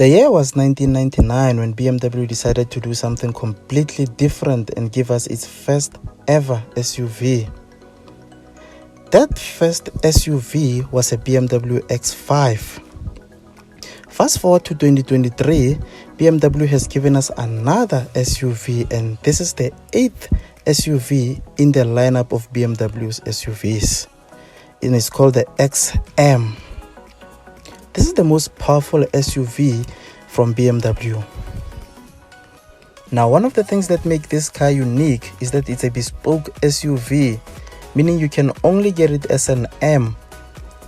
The year was 1999 when BMW decided to do something completely different and give us its first ever SUV. That first SUV was a BMW X5. Fast forward to 2023, BMW has given us another SUV, and this is the 8th SUV in the lineup of BMW's SUVs. And it's called the XM. This is the most powerful SUV from BMW. Now, one of the things that make this car unique is that it's a bespoke SUV, meaning you can only get it as an M,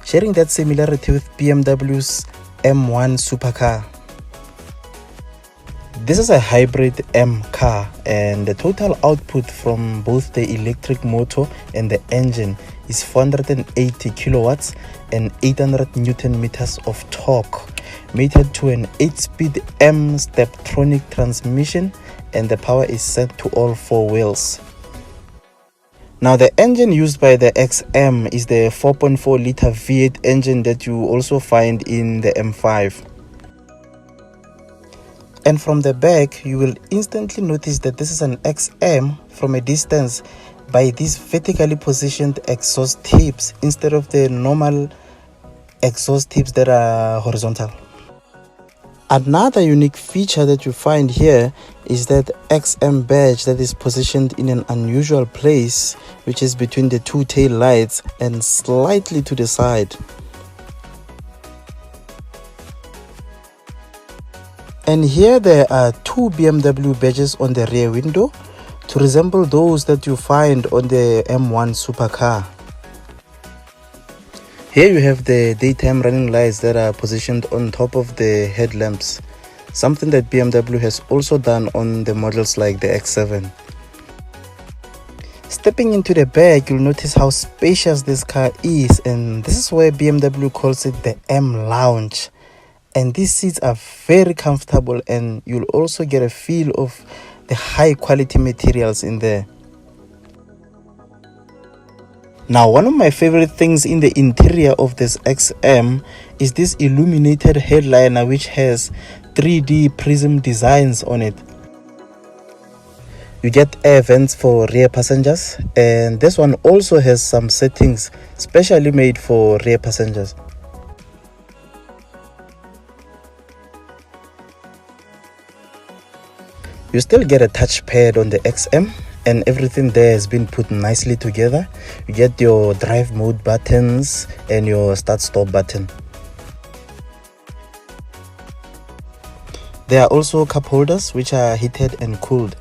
sharing that similarity with BMW's M1 supercar. This is a hybrid M car, and the total output from both the electric motor and the engine is 480 kilowatts and 800 newton meters of torque, mated to an 8-speed M Steptronic transmission, and the power is set to all 4 wheels. Now, the engine used by the XM is the 4.4 liter V8 engine that you also find in the M5. And from the back, you will instantly notice that this is an XM from a distance by these vertically positioned exhaust tips instead of the normal exhaust tips that are horizontal. Another unique feature that you find here is that XM badge that is positioned in an unusual place, which is between the 2 tail lights and slightly to the side. And here there are 2 BMW badges on the rear window to resemble those that you find on the M1 supercar. Here you have the daytime running lights that are positioned on top of the headlamps, something that BMW has also done on the models like the X7. Stepping into the back, you'll notice how spacious this car is, and this is where BMW calls it the M Lounge. And these seats are very comfortable, and you'll also get a feel of the high quality materials in there. Now, one of my favorite things in the interior of this XM is this illuminated headliner, which has 3D prism designs on it. You get air vents for rear passengers, and this one also has some settings specially made for rear passengers. You still get a touchpad on the XM, and everything there has been put nicely together. You get your drive mode buttons and your start stop button. There are also cup holders which are heated and cooled.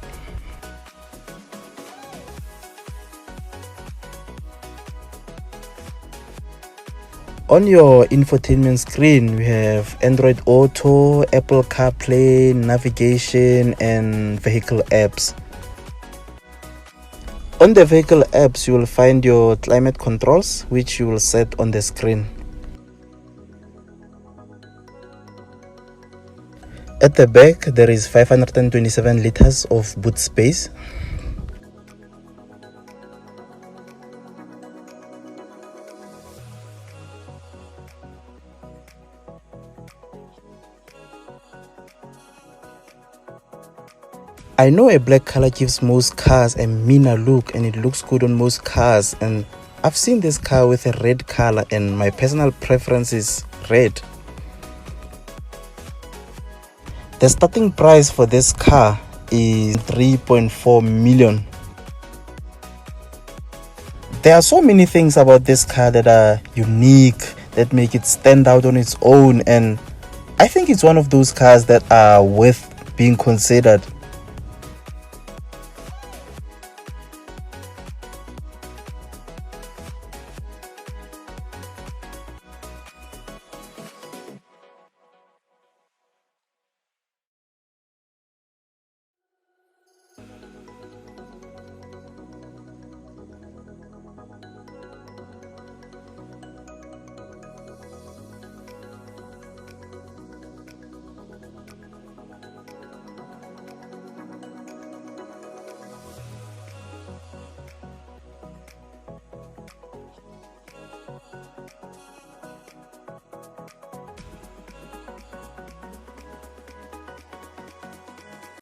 On your infotainment screen, we have Android Auto, Apple CarPlay, navigation, and vehicle apps. On the vehicle apps, you will find your climate controls, which you will set on the screen. At the back, there is 527 liters of boot space. I know a black color gives most cars a meaner look, and it looks good on most cars, and I've seen this car with a red color, and my personal preference is red. The starting price for this car is 3.4 million. There are so many things about this car that are unique, that make it stand out on its own, and I think it's one of those cars that are worth being considered.